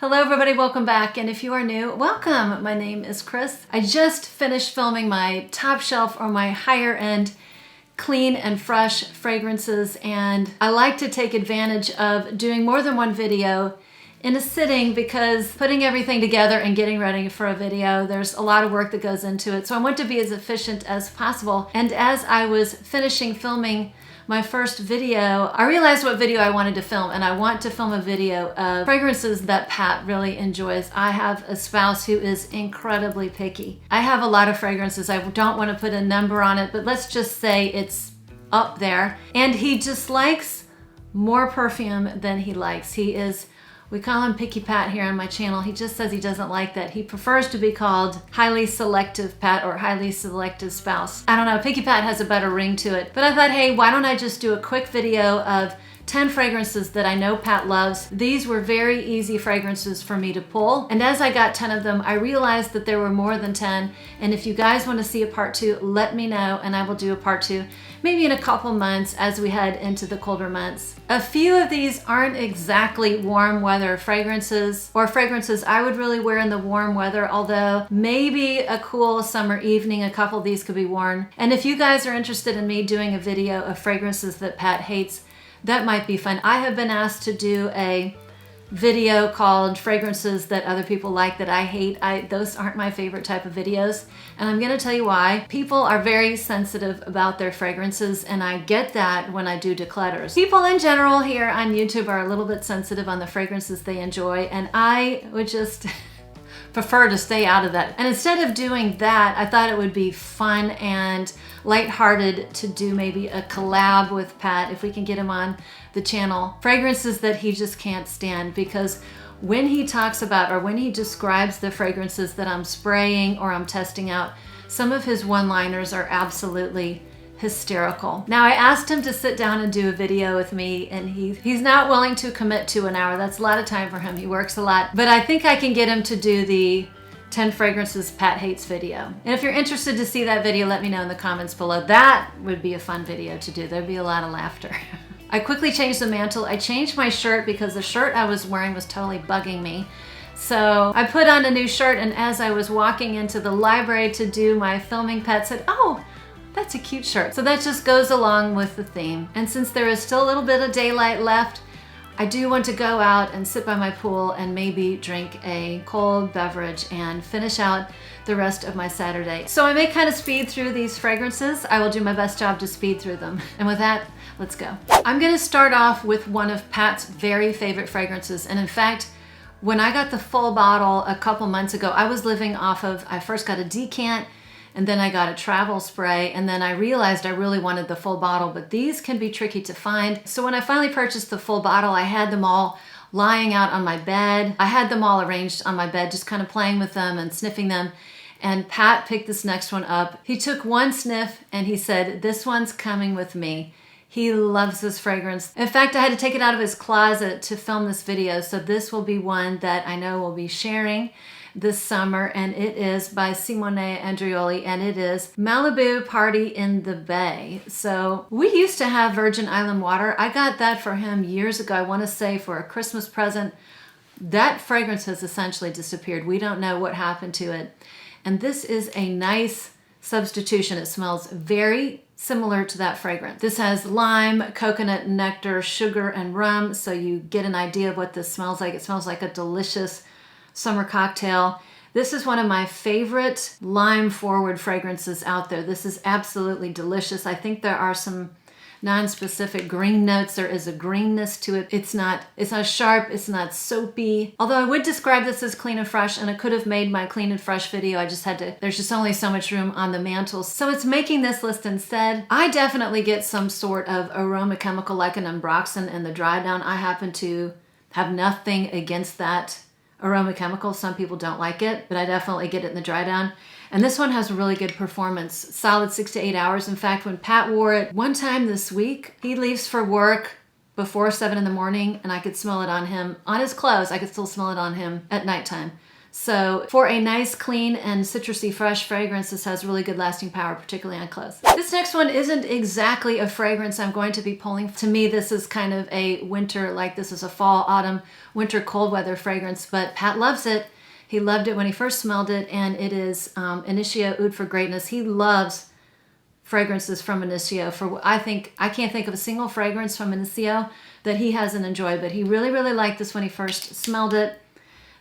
Hello everybody, welcome back, and if you are new, welcome! My name is Chris. I just finished filming my top shelf or my higher end clean and fresh fragrances, and I like to take advantage of doing more than one video in a sitting because putting everything together and getting ready for a video, there's a lot of work that goes into it. So I want to be as efficient as possible, and as I was finishing filming my first video, I realized what video I wanted to film, and I want to film a video of fragrances that Pat really enjoys. I have a spouse who is incredibly picky. I have a lot of fragrances. I don't want to put a number on it, but let's just say it's up there. And he just likes more perfume than he likes. We call him Picky Pat here on my channel. He just says he doesn't like that. He prefers to be called Highly Selective Pat or Highly Selective Spouse. I don't know, Picky Pat has a better ring to it. But I thought, hey, why don't I just do a quick video of 10 fragrances that I know Pat loves. These were very easy fragrances for me to pull. And as I got 10 of them, I realized that there were more than 10. And if you guys want to see a part 2, let me know and I will do a part 2, maybe in a couple months as we head into the colder months. A few of these aren't exactly warm weather fragrances or fragrances I would really wear in the warm weather, although maybe a cool summer evening, a couple of these could be worn. And if you guys are interested in me doing a video of fragrances that Pat hates, that might be fun. I have been asked to do a video called Fragrances That Other People Like That I Hate. Those aren't my favorite type of videos, and I'm gonna tell you why. People are very sensitive about their fragrances, and I get that when I do declutters. People in general here on YouTube are a little bit sensitive on the fragrances they enjoy, and I would just prefer to stay out of that. And instead of doing that, I thought it would be fun and lighthearted to do maybe a collab with Pat if we can get him on the channel. Fragrances that he just can't stand, because when he talks about or when he describes the fragrances that I'm spraying or I'm testing out, some of his one-liners are absolutely hysterical. Now, I asked him to sit down and do a video with me, and he's not willing to commit to an hour. That's a lot of time for him. He works a lot, but I think I can get him to do the 10 fragrances Pat hates video. And if you're interested to see that video, let me know in the comments below. That would be a fun video to do. There'd be a lot of laughter. I quickly changed the mantle. I changed my shirt because the shirt I was wearing was totally bugging me. So I put on a new shirt, and as I was walking into the library to do my filming, Pat said, "Oh, that's a cute shirt." So that just goes along with the theme. And since there is still a little bit of daylight left, I do want to go out and sit by my pool and maybe drink a cold beverage and finish out the rest of my Saturday. So I may kind of speed through these fragrances. I will do my best job to speed through them. And with that, let's go. I'm gonna start off with one of Pat's very favorite fragrances. And in fact, when I got the full bottle a couple months ago, I was living off of, I first got a decant, and then I got a travel spray, and then I realized I really wanted the full bottle, but these can be tricky to find. So when I finally purchased the full bottle, I had them all lying out on my bed. I had them all arranged on my bed, just kind of playing with them and sniffing them. And Pat picked this next one up. He took one sniff and he said, "This one's coming with me." He loves this fragrance. In fact, I had to take it out of his closet to film this video, so this will be one that I know we'll be sharing this summer, and it is by Simone Andreoli, and it is Malibu Party in the Bay. So we used to have Virgin Island water. I got that for him years ago, I want to say for a Christmas present. That fragrance has essentially disappeared. We don't know what happened to it. And this is a nice substitution. It smells very similar to that fragrance. This has lime, coconut, nectar, sugar, and rum, so you get an idea of what this smells like. It smells like a delicious summer cocktail. This is one of my favorite lime forward fragrances out there. This is absolutely delicious. I think there are some non-specific green notes. There is a greenness to it. It's not sharp, it's not soapy. Although I would describe this as clean and fresh, and I could have made my clean and fresh video. I just had to, there's just only so much room on the mantle. So it's making this list instead. I definitely get some sort of aroma chemical like an ambroxan in the dry down. I happen to have nothing against that aroma chemical. Some people don't like it, but I definitely get it in the dry down. And this one has a really good performance, solid 6 to 8 hours. In fact, when Pat wore it one time this week, he leaves for work before 7 in the morning, and I could smell it on him, on his clothes. I could still smell it on him at nighttime. So for a nice, clean, and citrusy fresh fragrance, this has really good lasting power, particularly on clothes. This next one isn't exactly a fragrance I'm going to be pulling. To me, this is kind of a winter, like this is a fall, autumn, winter, cold weather fragrance, but Pat loves it. He loved it when he first smelled it, and it is Initio Oud For Greatness. He loves fragrances from Initio. I can't think of a single fragrance from Initio that he hasn't enjoyed, but he really, really liked this when he first smelled it.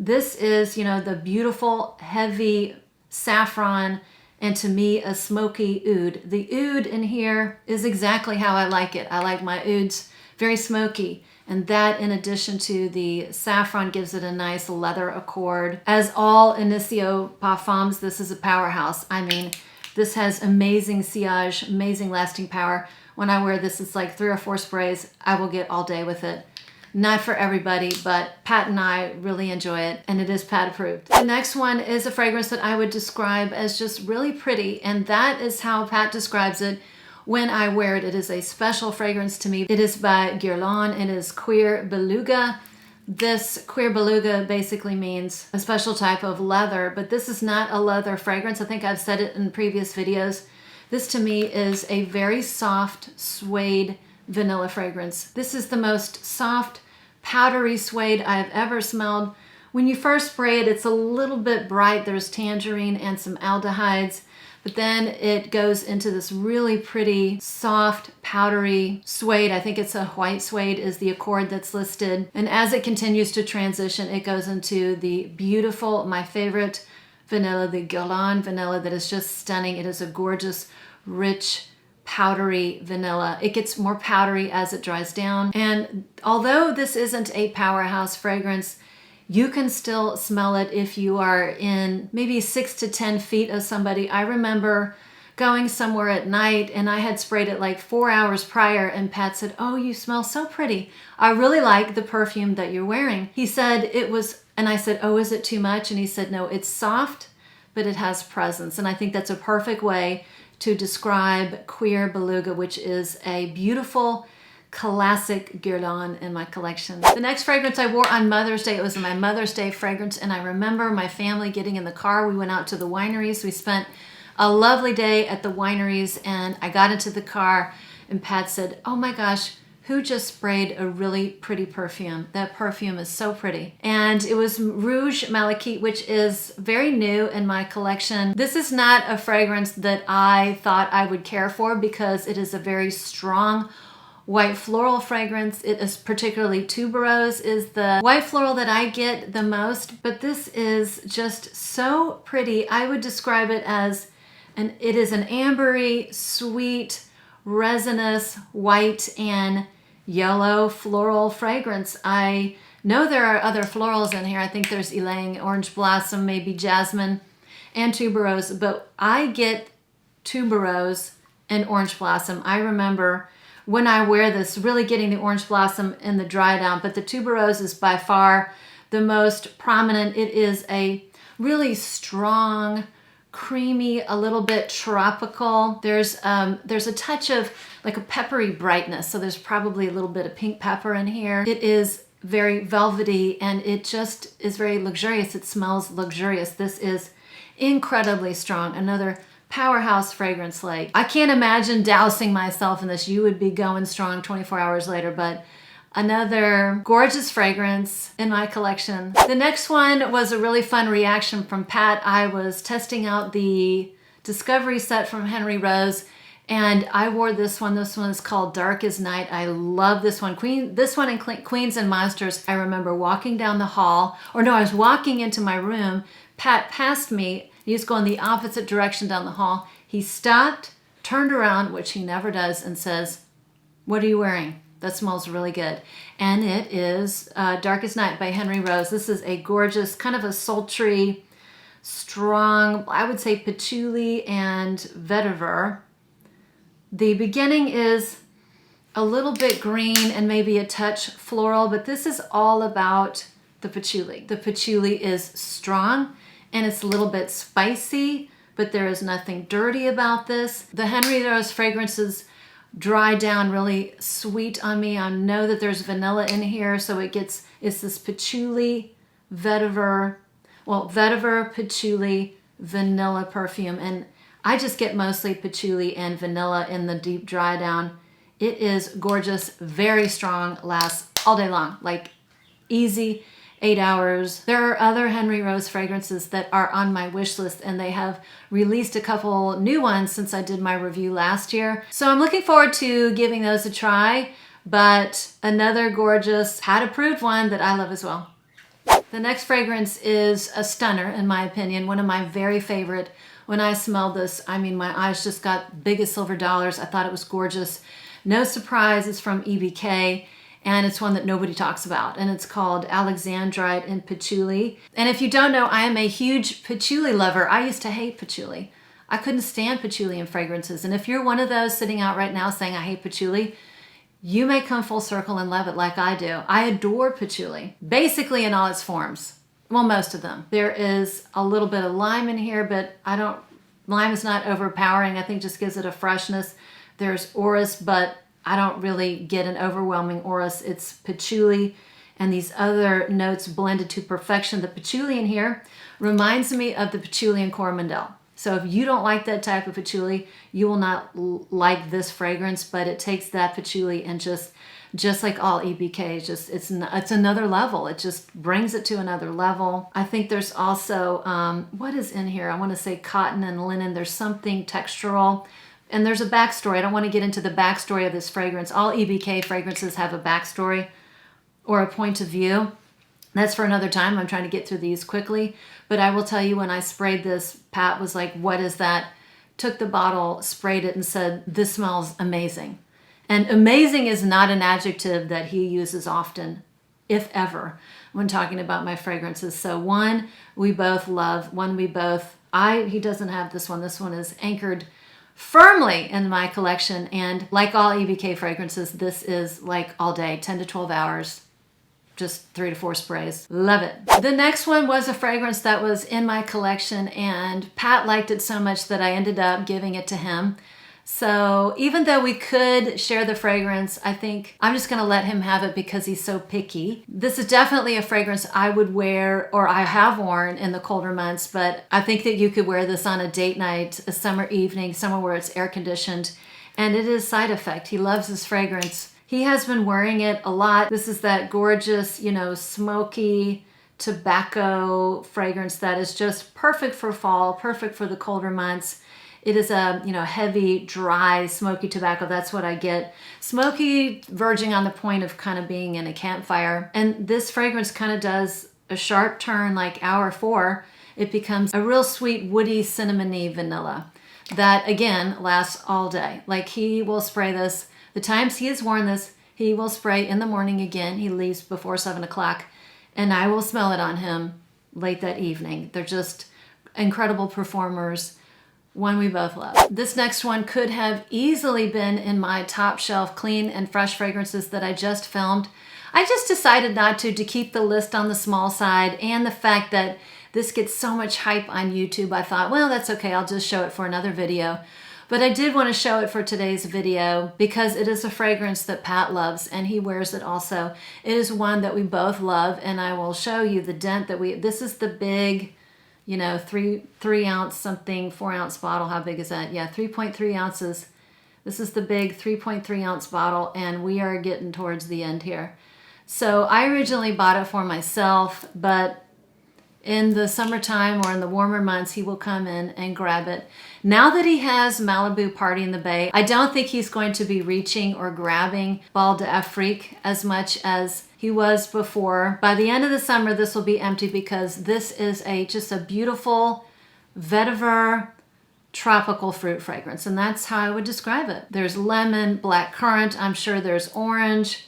This is, you know, the beautiful, heavy saffron, and to me, a smoky oud. The oud in here is exactly how I like it. I like my ouds very smoky, and that, in addition to the saffron, gives it a nice leather accord. As all Initio parfums, this is a powerhouse. I mean, this has amazing sillage, amazing lasting power. When I wear this, it's like 3 or 4 sprays. I will get all day with it. Not for everybody, but Pat and I really enjoy it, and it is Pat approved. The next one is a fragrance that I would describe as just really pretty, and that is how Pat describes it when I wear it. It is a special fragrance to me. It is by Guerlain. It is Cuir Beluga. This Cuir Beluga basically means a special type of leather, but this is not a leather fragrance. I think I've said it in previous videos. This to me is a very soft suede vanilla fragrance. This is the most soft, powdery suede I've ever smelled. When you first spray it, it's a little bit bright. There's tangerine and some aldehydes, but then it goes into this really pretty, soft, powdery suede. I think it's a white suede is the accord that's listed. And as it continues to transition, it goes into the beautiful, my favorite vanilla, the Guerlain vanilla, that is just stunning. It is a gorgeous, rich, powdery vanilla. It gets more powdery as it dries down. And although this isn't a powerhouse fragrance, you can still smell it if you are in maybe 6 to 10 feet of somebody. I remember going somewhere at night and I had sprayed it like 4 hours prior, and Pat said, "Oh, you smell so pretty. I really like the perfume that you're wearing." He said it was, and I said, "Oh, is it too much?" And he said, "No, it's soft, but it has presence." And I think that's a perfect way to describe Cuir Beluga, which is a beautiful classic Guerlain in my collection. The next fragrance I wore on Mother's Day, it was my Mother's Day fragrance, and I remember my family getting in the car. We went out to the wineries. We spent a lovely day at the wineries, and I got into the car, and Pat said, "Oh my gosh, who just sprayed a really pretty perfume? That perfume is so pretty." And it was Rouge Malachite, which is very new in my collection. This is not a fragrance that I thought I would care for because it is a very strong white floral fragrance. It is particularly tuberose is the white floral that I get the most, but this is just so pretty. I would describe it as it is an ambery, sweet, resinous, white, and yellow floral fragrance. I know there are other florals in here. I think there's ylang, orange blossom, maybe jasmine, and tuberose, but I get tuberose and orange blossom. I remember when I wear this really getting the orange blossom in the dry down, but the tuberose is by far the most prominent. It is a really strong, creamy, a little bit tropical. There's a touch of like a peppery brightness. So there's probably a little bit of pink pepper in here. It is very velvety, and it just is very luxurious. It smells luxurious. This is incredibly strong. Another powerhouse fragrance. Like, I can't imagine dousing myself in this. You would be going strong 24 hours later, but another gorgeous fragrance in my collection. The next one was a really fun reaction from Pat. I was testing out the Discovery set from Henry Rose, and I wore this one. This one is called Dark as Night. I love this one. This one in Queens and Monsters. I remember walking down the hall, or no, I was walking into my room. Pat passed me. He was going the opposite direction down the hall. He stopped, turned around, which he never does, and says, "What are you wearing? That smells really good." And it is Dark as Night by Henry Rose. This is a gorgeous, kind of a sultry, strong, I would say patchouli and vetiver. The beginning is a little bit green and maybe a touch floral, but this is all about the patchouli. The patchouli is strong and it's a little bit spicy, but there is nothing dirty about this. The Henry Rose fragrances dry down really sweet on me. I know that there's vanilla in here, so it's this patchouli, vetiver. Well, vetiver, patchouli, vanilla perfume. And I just get mostly patchouli and vanilla in the deep dry down. It is gorgeous, very strong, lasts all day long, like easy 8 hours. There are other Henry Rose fragrances that are on my wish list, and they have released a couple new ones since I did my review last year. So I'm looking forward to giving those a try, but another gorgeous Pat approved one that I love as well. The next fragrance is a stunner, in my opinion, one of my very favorite. When I smelled this, I mean, my eyes just got big as silver dollars. I thought it was gorgeous. No surprise, it's from EBK, and it's one that nobody talks about, and it's called Alexandrite N Patchouli. And if you don't know, I am a huge patchouli lover. I used to hate patchouli. I couldn't stand patchouli in fragrances, and if you're one of those sitting out right now saying I hate patchouli, you may come full circle and love it like I do. I adore patchouli, basically in all its forms. Well, most of them. There is a little bit of lime in here, but lime is not overpowering. I think just gives it a freshness. There's orris, but I don't really get an overwhelming orris. It's patchouli and these other notes blended to perfection. The patchouli in here reminds me of the patchouli in Coromandel. So if you don't like that type of patchouli, you will not like this fragrance, but it takes that patchouli and just like all EBK, it's another level. It just brings it to another level. I think there's also, what is in here? I want to say cotton and linen. There's something textural. And there's a backstory. I don't want to get into the backstory of this fragrance. All EBK fragrances have a backstory or a point of view. That's for another time. I'm trying to get through these quickly. But I will tell you, when I sprayed this, Pat was like, what is that? Took the bottle, sprayed it, and said, this smells amazing. And amazing is not an adjective that he uses often, if ever, when talking about my fragrances. So one we both love, he doesn't have this one. This one is anchored firmly in my collection, and like all EBK fragrances, this is like all day, 10 to 12 hours, just 3 to 4 sprays. Love it. The next one was a fragrance that was in my collection, and Pat liked it so much that I ended up giving it to him. So even though we could share the fragrance, I think I'm just gonna let him have it because he's so picky. This is definitely a fragrance I would wear, or I have worn in the colder months, but I think that you could wear this on a date night, a summer evening, somewhere where it's air conditioned, and it is Side Effect. He loves this fragrance. He has been wearing it a lot. This is that gorgeous, smoky tobacco fragrance that is just perfect for fall, perfect for the colder months. It is a, heavy, dry, smoky tobacco. That's what I get. Smoky, verging on the point of kind of being in a campfire. And this fragrance kind of does a sharp turn like hour 4. It becomes a real sweet, woody, cinnamony vanilla that, again, lasts all day. Like, he will spray this. The times he has worn this, he will spray in the morning again. He leaves before 7 o'clock. And I will smell it on him late that evening. They're just incredible performers. One we both love. This next one could have easily been in my top shelf clean and fresh fragrances that I just filmed. I just decided not to keep the list on the small side, and the fact that this gets so much hype on YouTube, I thought, well, that's okay, I'll just show it for another video. But I did want to show it for today's video because it is a fragrance that Pat loves, and he wears it also. It is one that we both love, and I will show you the dent that this is the big, 3 ounce something, 4 ounce bottle. How big is that? Yeah, 3.3 ounces. This is the big 3.3 ounce bottle, and we are getting towards the end here. So I originally bought it for myself, but in the summertime or in the warmer months, he will come in and grab it. Now that he has Malibu Party in the Bay, I don't think he's going to be reaching or grabbing Bal d'Afrique as much as he was before. By the end of the summer, this will be empty because this is just a beautiful vetiver tropical fruit fragrance, and that's how I would describe it. There's lemon, black currant, I'm sure there's orange.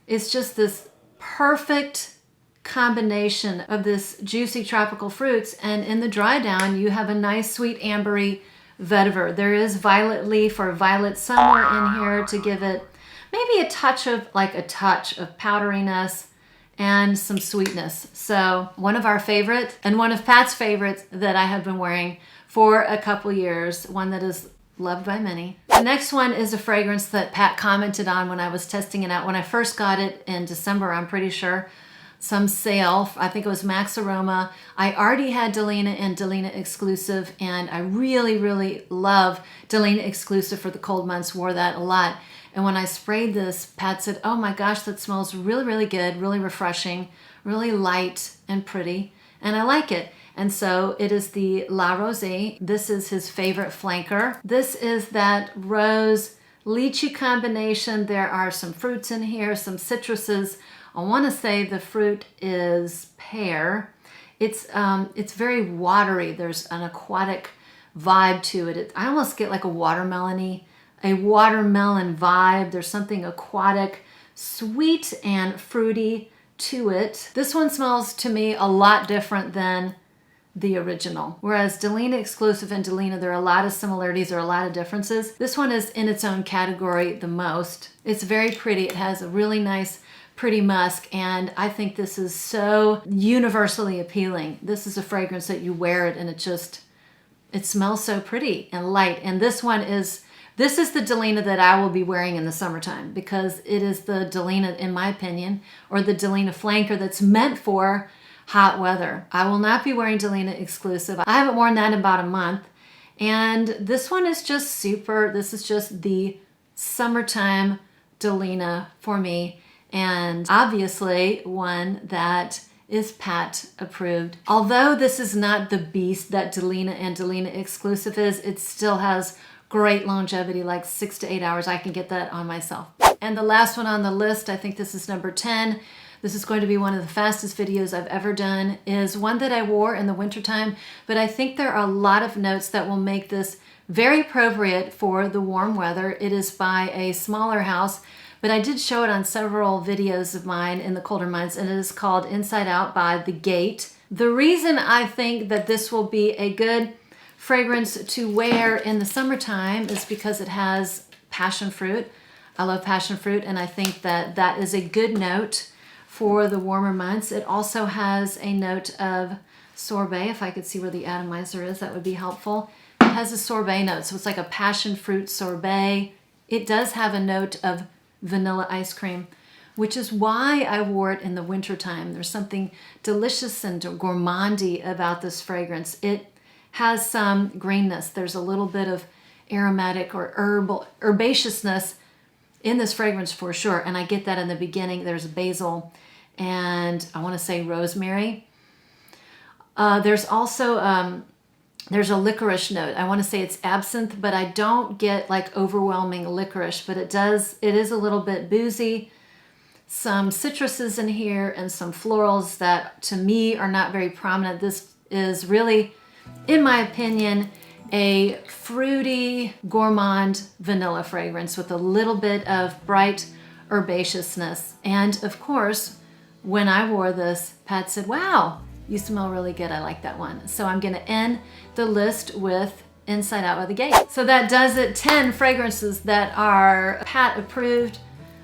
It's just this perfect combination of this juicy tropical fruits, and in the dry down you have a nice sweet ambery vetiver. There is violet leaf or violet somewhere in here to give it maybe a touch of powderiness and some sweetness. So one of our favorite and one of Pat's favorites that I have been wearing for a couple years, one that is loved by many. The next one is a fragrance that Pat commented on when I was testing it out. When I first got it in December, I'm pretty sure, some sale. I think it was Max Aroma. I already had Delina and Delina Exclusive, and I really, really love Delina Exclusive for the cold months. Wore that a lot. And when I sprayed this, Pat said, oh my gosh, that smells really, really good, really refreshing, really light and pretty, and I like it. And so it is the La Rosee. This is his favorite flanker. This is that rose lychee combination. There are some fruits in here, some citruses. I want to say the fruit is pear. It's very watery. There's an aquatic vibe to it. I almost get like a watermelon vibe. There's something aquatic, sweet and fruity to it. This one smells to me a lot different than the original. Whereas Delina Exclusive and Delina, there are a lot of similarities, there are a lot of differences. This one is in its own category the most. It's very pretty. It has a really nice, pretty musk, and I think this is so universally appealing. This is a fragrance that you wear it and it smells so pretty and light. And this is the Delina that I will be wearing in the summertime, because it is the Delina, in my opinion, or the Delina flanker that's meant for hot weather. I will not be wearing Delina Exclusive. I haven't worn that in about a month. And this one is just super. This is just the summertime Delina for me. And obviously one that is Pat approved. Although this is not the beast that Delina and Delina Exclusive is, it still has great longevity, like 6 to 8 hours. I can get that on myself. And the last one on the list, I think this is number 10. This is going to be one of the fastest videos I've ever done, is one that I wore in the wintertime, but I think there are a lot of notes that will make this very appropriate for the warm weather. It is by a smaller house, but I did show it on several videos of mine in the colder months, and it is called Inside Out by The Gate. The reason I think that this will be a good fragrance to wear in the summertime is because it has passion fruit. I love passion fruit, and I think that that is a good note for the warmer months. It also has a note of sorbet. If I could see where the atomizer is, that would be helpful. It has a sorbet note, so it's like a passion fruit sorbet. It does have a note of vanilla ice cream, which is why I wore it in the wintertime. There's something delicious and gourmandy about this fragrance. It has some greenness. There's a little bit of aromatic or herbaceousness in this fragrance for sure, and I get that in the beginning. There's basil and I want to say rosemary. There's also there's a licorice note. I want to say it's absinthe, but I don't get like overwhelming licorice, but it is a little bit boozy. Some citruses in here and some florals that to me are not very prominent. This is really, in my opinion, a fruity, gourmand vanilla fragrance with a little bit of bright herbaceousness. And of course, when I wore this, Pat said, wow, you smell really good. I like that one. So I'm gonna end the list with Inside Out by The Gate. So that does it. 10 fragrances that are Pat approved.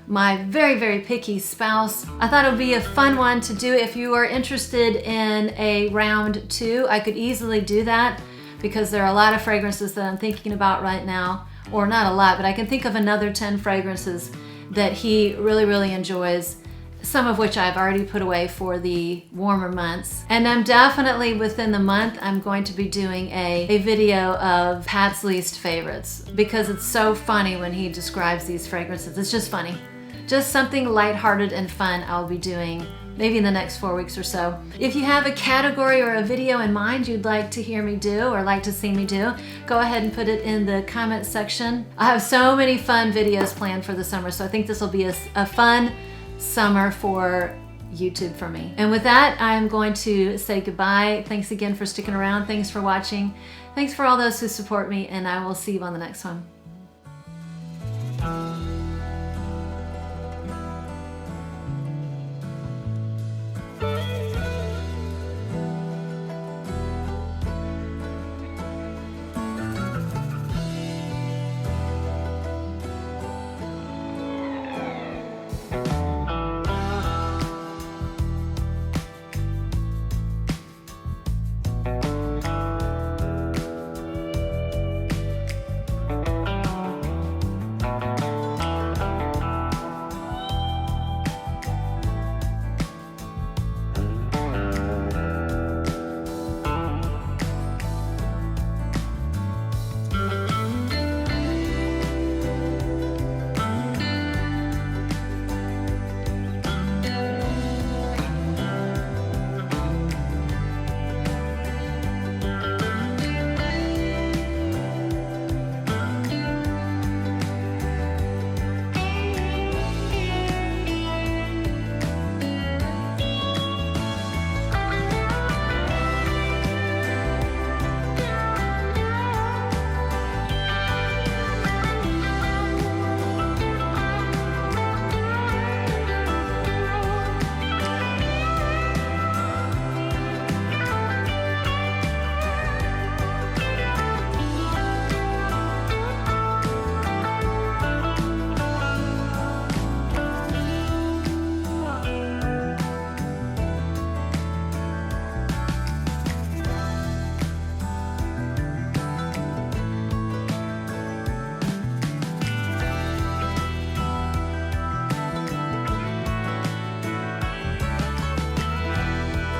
My very, very picky spouse. I thought it would be a fun one to do. If you are interested in a round 2, I could easily do that, because there are a lot of fragrances that I'm thinking about right now, or not a lot, but I can think of another 10 fragrances that he really, really enjoys, some of which I've already put away for the warmer months. And I'm definitely within the month, I'm going to be doing a video of Pat's least favorites, because it's so funny when he describes these fragrances. It's just funny. Just something lighthearted and fun I'll be doing maybe in the next 4 weeks or so. If you have a category or a video in mind you'd like to hear me do or like to see me do, go ahead and put it in the comment section. I have so many fun videos planned for the summer, so I think this will be a fun summer for YouTube for me. And with that, I'm going to say goodbye. Thanks again for sticking around. Thanks for watching. Thanks for all those who support me, and I will see you on the next one.